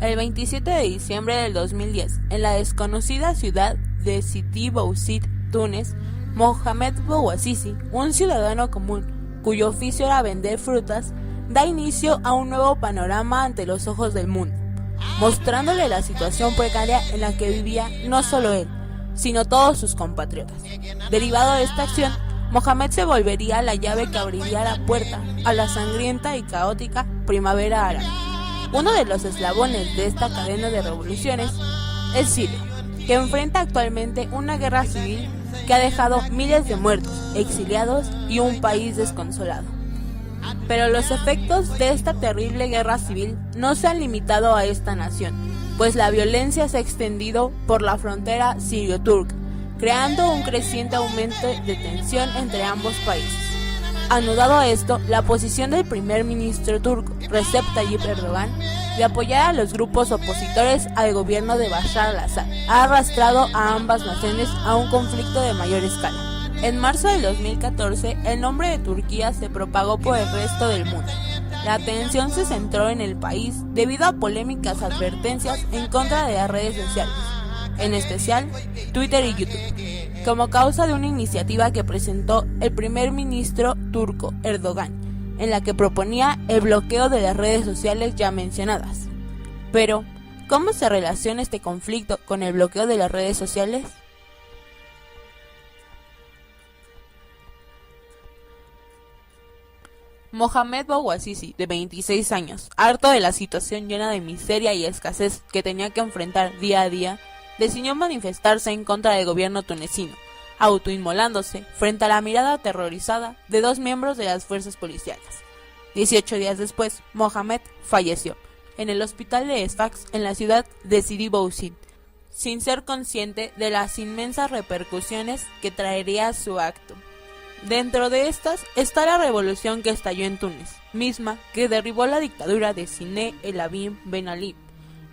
El 27 de diciembre del 2010, en la desconocida ciudad de Sidi Bouzid, Túnez, Mohamed Bouazizi, un ciudadano común cuyo oficio era vender frutas, da inicio a un nuevo panorama ante los ojos del mundo, mostrándole la situación precaria en la que vivía no solo él, sino todos sus compatriotas. Derivado de esta acción, Mohamed se volvería la llave que abriría la puerta a la sangrienta y caótica primavera árabe. Uno de los eslabones de esta cadena de revoluciones es Siria, que enfrenta actualmente una guerra civil que ha dejado miles de muertos, exiliados y un país desconsolado. Pero los efectos de esta terrible guerra civil no se han limitado a esta nación, pues la violencia se ha extendido por la frontera sirio-turca, creando un creciente aumento de tensión entre ambos países. Anudado a esto, la posición del primer ministro turco, Recep Tayyip Erdogan, de apoyar a los grupos opositores al gobierno de Bashar al-Assad, ha arrastrado a ambas naciones a un conflicto de mayor escala. En marzo del 2014, el nombre de Turquía se propagó por el resto del mundo. La atención se centró en el país debido a polémicas advertencias en contra de las redes sociales, en especial Twitter y YouTube, como causa de una iniciativa que presentó el primer ministro turco, Erdogan, en la que proponía el bloqueo de las redes sociales ya mencionadas. Pero, ¿cómo se relaciona este conflicto con el bloqueo de las redes sociales? Mohamed Bouazizi, de 26 años, harto de la situación llena de miseria y escasez que tenía que enfrentar día a día, decidió manifestarse en contra del gobierno tunecino, autoinmolándose frente a la mirada aterrorizada de dos miembros de las fuerzas policíacas. 18 días después, Mohamed falleció en el hospital de Sfax en la ciudad de Sidi Bouzid, sin ser consciente de las inmensas repercusiones que traería su acto. Dentro de estas está la revolución que estalló en Túnez, misma que derribó la dictadura de Zine El Abidine Ben Ali.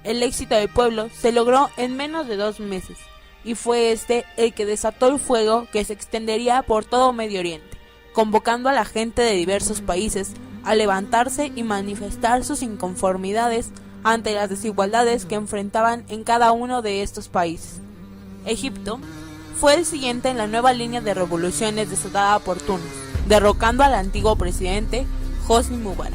El éxito del pueblo se logró en menos de 2 meses, y fue este el que desató el fuego que se extendería por todo Medio Oriente, convocando a la gente de diversos países a levantarse y manifestar sus inconformidades ante las desigualdades que enfrentaban en cada uno de estos países. Egipto fue el siguiente en la nueva línea de revoluciones desatada por Túnez, derrocando al antiguo presidente Hosni Mubarak.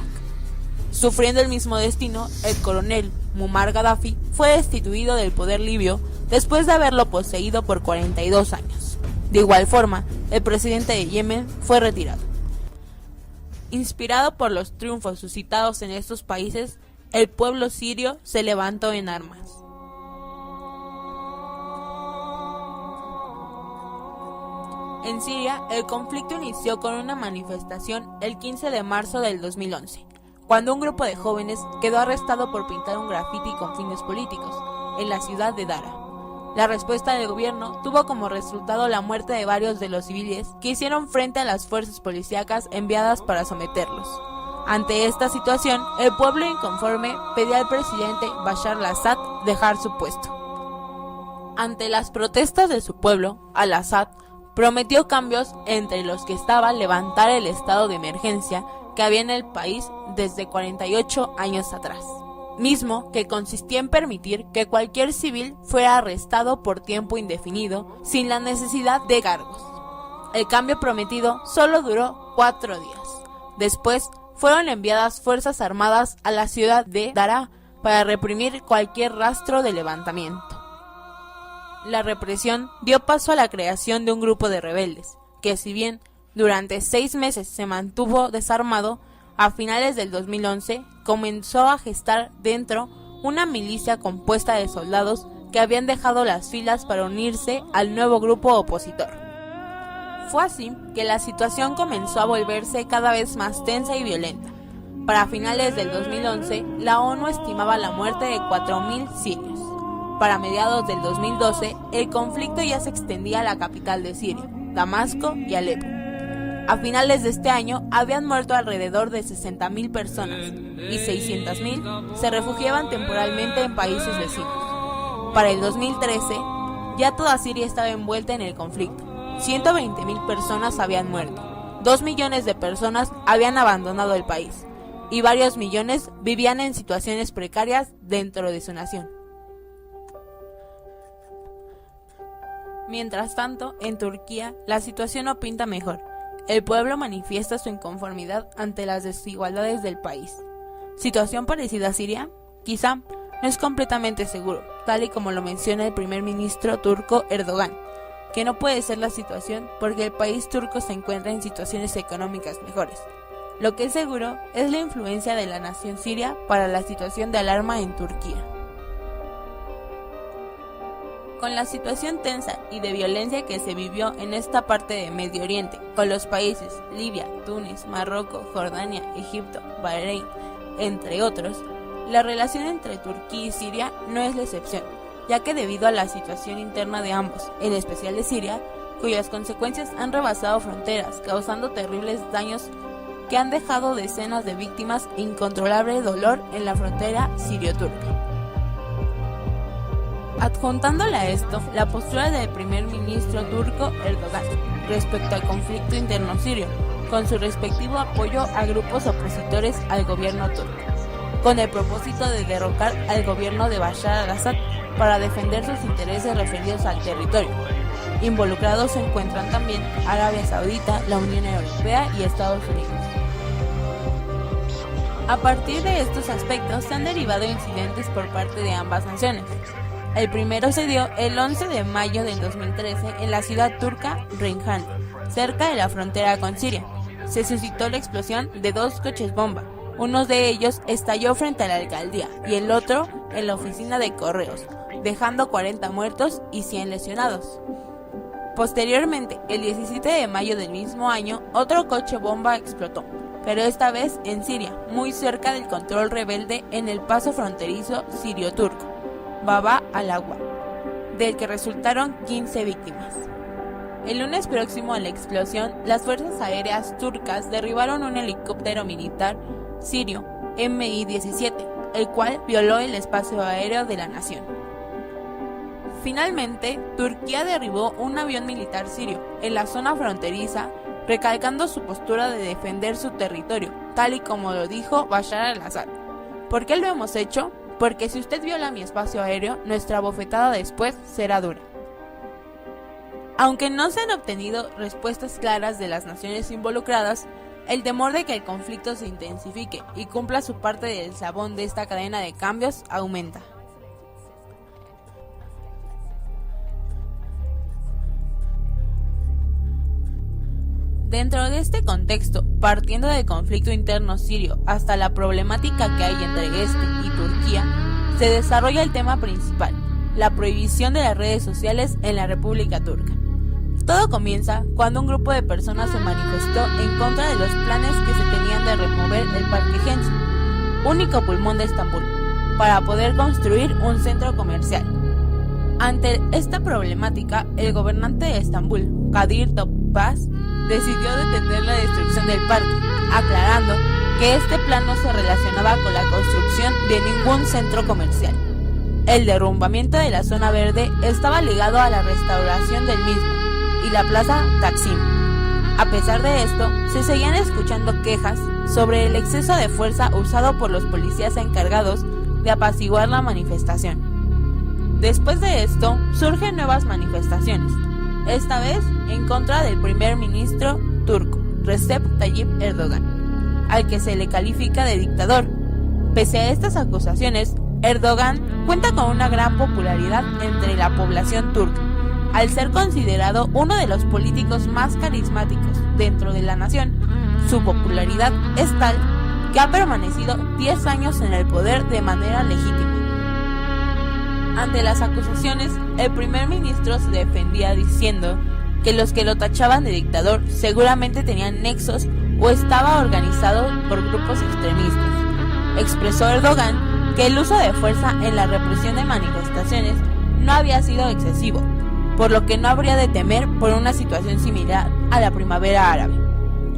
Sufriendo el mismo destino, el coronel Muammar Gaddafi fue destituido del poder libio después de haberlo poseído por 42 años. De igual forma, el presidente de Yemen fue retirado. Inspirado por los triunfos suscitados en estos países, el pueblo sirio se levantó en armas. En Siria, el conflicto inició con una manifestación el 15 de marzo del 2011, cuando un grupo de jóvenes quedó arrestado por pintar un grafiti con fines políticos en la ciudad de Dara. La respuesta del gobierno tuvo como resultado la muerte de varios de los civiles que hicieron frente a las fuerzas policíacas enviadas para someterlos. Ante esta situación, el pueblo inconforme pedía al presidente Bashar al-Assad dejar su puesto. Ante las protestas de su pueblo, al-Assad prometió cambios, entre los que estaba levantar el estado de emergencia que había en el país desde 48 años atrás, mismo que consistía en permitir que cualquier civil fuera arrestado por tiempo indefinido sin la necesidad de cargos. El cambio prometido solo duró 4 días. Después fueron enviadas fuerzas armadas a la ciudad de Daraa para reprimir cualquier rastro de levantamiento. La represión dio paso a la creación de un grupo de rebeldes, que si bien durante 6 meses se mantuvo desarmado, a finales del 2011 comenzó a gestar dentro una milicia compuesta de soldados que habían dejado las filas para unirse al nuevo grupo opositor. Fue así que la situación comenzó a volverse cada vez más tensa y violenta. Para finales del 2011, la ONU estimaba la muerte de 4.000 sirios. Para mediados del 2012, el conflicto ya se extendía a la capital de Siria, Damasco y Alepo. A finales de este año habían muerto alrededor de 60.000 personas y 600.000 se refugiaban temporalmente en países vecinos. Para el 2013, ya toda Siria estaba envuelta en el conflicto. 120.000 personas habían muerto, 2 millones de personas habían abandonado el país, y varios millones vivían en situaciones precarias dentro de su nación. Mientras tanto, en Turquía, la situación no pinta mejor. El pueblo manifiesta su inconformidad ante las desigualdades del país. ¿Situación parecida a Siria? Quizá, no es completamente seguro, tal y como lo menciona el primer ministro turco Erdogan, que no puede ser la situación porque el país turco se encuentra en situaciones económicas mejores. Lo que es seguro es la influencia de la nación siria para la situación de alarma en Turquía. Con la situación tensa y de violencia que se vivió en esta parte de Medio Oriente, con los países Libia, Túnez, Marruecos, Jordania, Egipto, Bahrein, entre otros, la relación entre Turquía y Siria no es la excepción, ya que debido a la situación interna de ambos, en especial de Siria, cuyas consecuencias han rebasado fronteras, causando terribles daños que han dejado decenas de víctimas e incontrolable dolor en la frontera sirio-turca. Adjuntándole a esto, la postura del primer ministro turco Erdogan respecto al conflicto interno sirio, con su respectivo apoyo a grupos opositores al gobierno turco, con el propósito de derrocar al gobierno de Bashar al-Assad para defender sus intereses referidos al territorio. Involucrados se encuentran también Arabia Saudita, la Unión Europea y Estados Unidos. A partir de estos aspectos se han derivado incidentes por parte de ambas naciones. El primero se dio el 11 de mayo del 2013 en la ciudad turca Rinjani, cerca de la frontera con Siria. Se suscitó la explosión de 2 coches bomba. Uno de ellos estalló frente a la alcaldía y el otro en la oficina de correos, dejando 40 muertos y 100 lesionados. Posteriormente, el 17 de mayo del mismo año, otro coche bomba explotó, pero esta vez en Siria, muy cerca del control rebelde en el paso fronterizo sirio-turco, Baba al-Agwa, del que resultaron 15 víctimas. El lunes próximo a la explosión, las fuerzas aéreas turcas derribaron un helicóptero militar sirio Mi-17, el cual violó el espacio aéreo de la nación. Finalmente, Turquía derribó un avión militar sirio en la zona fronteriza, recalcando su postura de defender su territorio, tal y como lo dijo Bashar al-Assad. ¿Por qué lo hemos hecho? Porque si usted viola mi espacio aéreo, nuestra bofetada después será dura. Aunque no se han obtenido respuestas claras de las naciones involucradas, el temor de que el conflicto se intensifique y cumpla su parte del eslabón de esta cadena de cambios aumenta. Dentro de este contexto, partiendo del conflicto interno sirio hasta la problemática que hay entre este y Turquía, se desarrolla el tema principal, la prohibición de las redes sociales en la República Turca. Todo comienza cuando un grupo de personas se manifestó en contra de los planes que se tenían de remover el Parque Genci, único pulmón de Estambul, para poder construir un centro comercial. Ante esta problemática, el gobernante de Estambul, Kadir Topbaş, decidió detener la destrucción del parque, aclarando que este plan no se relacionaba con la construcción de ningún centro comercial. El derrumbamiento de la zona verde estaba ligado a la restauración del mismo y la plaza Taksim. A pesar de esto, se seguían escuchando quejas sobre el exceso de fuerza usado por los policías encargados de apaciguar la manifestación. Después de esto, surgen nuevas manifestaciones, esta vez en contra del primer ministro turco, Recep Tayyip Erdogan, al que se le califica de dictador. Pese a estas acusaciones, Erdogan cuenta con una gran popularidad entre la población turca, al ser considerado uno de los políticos más carismáticos dentro de la nación. Su popularidad es tal que ha permanecido 10 años en el poder de manera legítima. Ante las acusaciones, el primer ministro se defendía diciendo que los que lo tachaban de dictador seguramente tenían nexos o estaba organizado por grupos extremistas. Expresó Erdogan que el uso de fuerza en la represión de manifestaciones no había sido excesivo, por lo que no habría de temer por una situación similar a la primavera árabe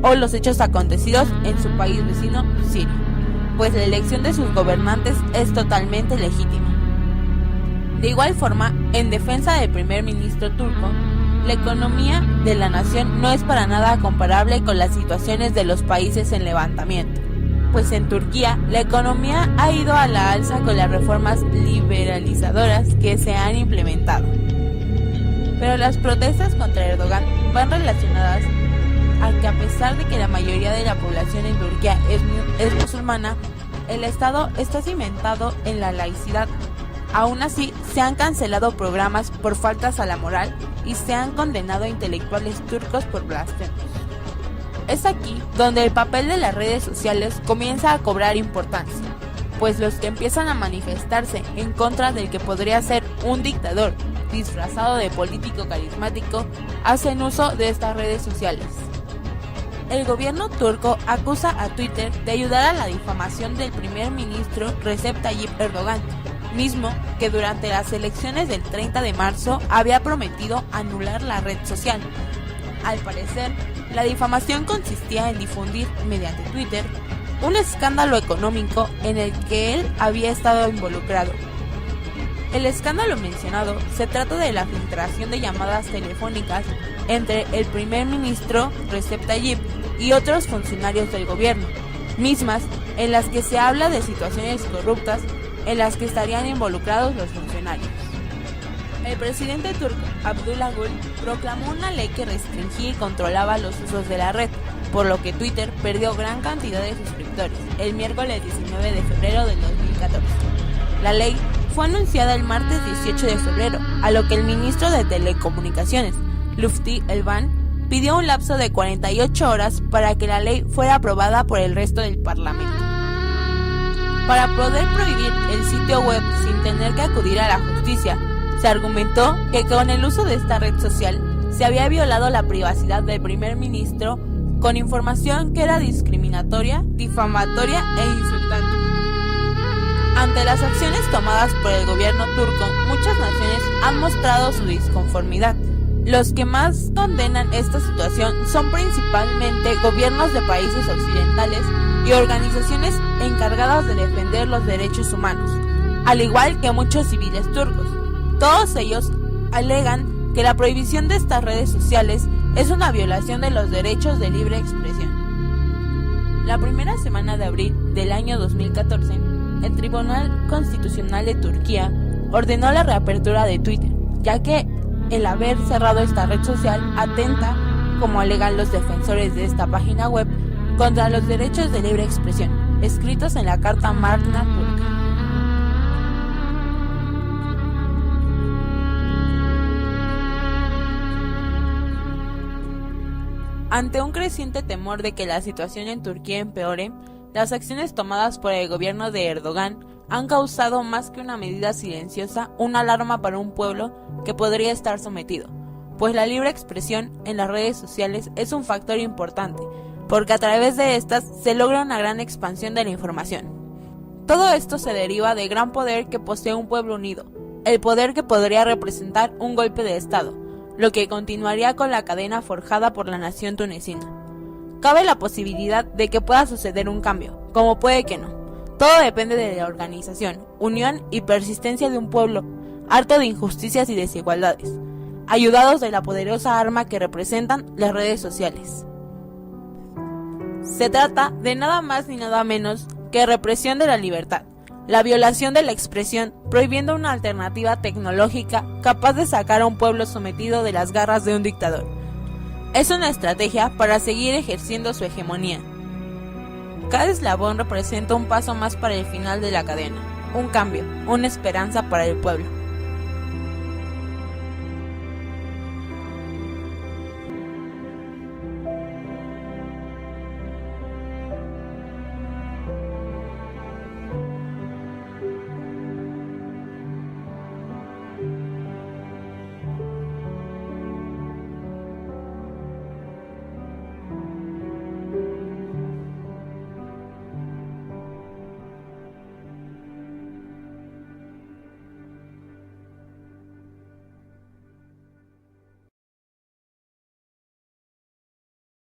o los hechos acontecidos en su país vecino, Siria, pues la elección de sus gobernantes es totalmente legítima. De igual forma, en defensa del primer ministro turco, la economía de la nación no es para nada comparable con las situaciones de los países en levantamiento. pues en Turquía la economía ha ido a la alza con las reformas liberalizadoras que se han implementado. Pero las protestas contra Erdogan van relacionadas a que, a pesar de que la mayoría de la población en Turquía es musulmana, el Estado está cimentado en la laicidad. Aún así, se han cancelado programas por faltas a la moral y se han condenado a intelectuales turcos por blasfemias. Es aquí donde el papel de las redes sociales comienza a cobrar importancia, pues los que empiezan a manifestarse en contra del que podría ser un dictador disfrazado de político carismático hacen uso de estas redes sociales. El gobierno turco acusa a Twitter de ayudar a la difamación del primer ministro Recep Tayyip Erdogan, mismo que durante las elecciones del 30 de marzo había prometido anular la red social. Al parecer, la difamación consistía en difundir mediante Twitter un escándalo económico en el que él había estado involucrado. El escándalo mencionado se trata de la filtración de llamadas telefónicas entre el primer ministro Recep Tayyip y otros funcionarios del gobierno, mismas en las que se habla de situaciones corruptas en las que estarían involucrados los funcionarios. El presidente turco Abdullah Gül proclamó una ley que restringía y controlaba los usos de la red, por lo que Twitter perdió gran cantidad de suscriptores el miércoles 19 de febrero del 2014. La ley fue anunciada el martes 18 de febrero, a lo que el ministro de Telecomunicaciones, Lutfi Elvan, pidió un lapso de 48 horas para que la ley fuera aprobada por el resto del Parlamento. Para poder prohibir el sitio web sin tener que acudir a la justicia, se argumentó que con el uso de esta red social se había violado la privacidad del primer ministro con información que era discriminatoria, difamatoria e insultante. Ante las acciones tomadas por el gobierno turco, muchas naciones han mostrado su disconformidad. Los que más condenan esta situación son principalmente gobiernos de países occidentales y organizaciones encargadas de defender los derechos humanos, al igual que muchos civiles turcos. Todos ellos alegan que la prohibición de estas redes sociales es una violación de los derechos de libre expresión. La primera semana de abril del año 2014, el Tribunal Constitucional de Turquía ordenó la reapertura de Twitter, ya que el haber cerrado esta red social atenta, como alegan los defensores de esta página web, contra los derechos de libre expresión, escritos en la Carta Magna turca. Ante un creciente temor de que la situación en Turquía empeore, las acciones tomadas por el gobierno de Erdogan han causado más que una medida silenciosa, una alarma para un pueblo que podría estar sometido, pues la libre expresión en las redes sociales es un factor importante, porque a través de estas se logra una gran expansión de la información. Todo esto se deriva del gran poder que posee un pueblo unido, el poder que podría representar un golpe de Estado, lo que continuaría con la cadena forjada por la nación tunecina. Cabe la posibilidad de que pueda suceder un cambio, como puede que no. Todo depende de la organización, unión y persistencia de un pueblo, harto de injusticias y desigualdades, ayudados de la poderosa arma que representan las redes sociales. Se trata de nada más ni nada menos que represión de la libertad, la violación de la expresión, prohibiendo una alternativa tecnológica capaz de sacar a un pueblo sometido de las garras de un dictador. Es una estrategia para seguir ejerciendo su hegemonía. Cada eslabón representa un paso más para el final de la cadena, un cambio, una esperanza para el pueblo.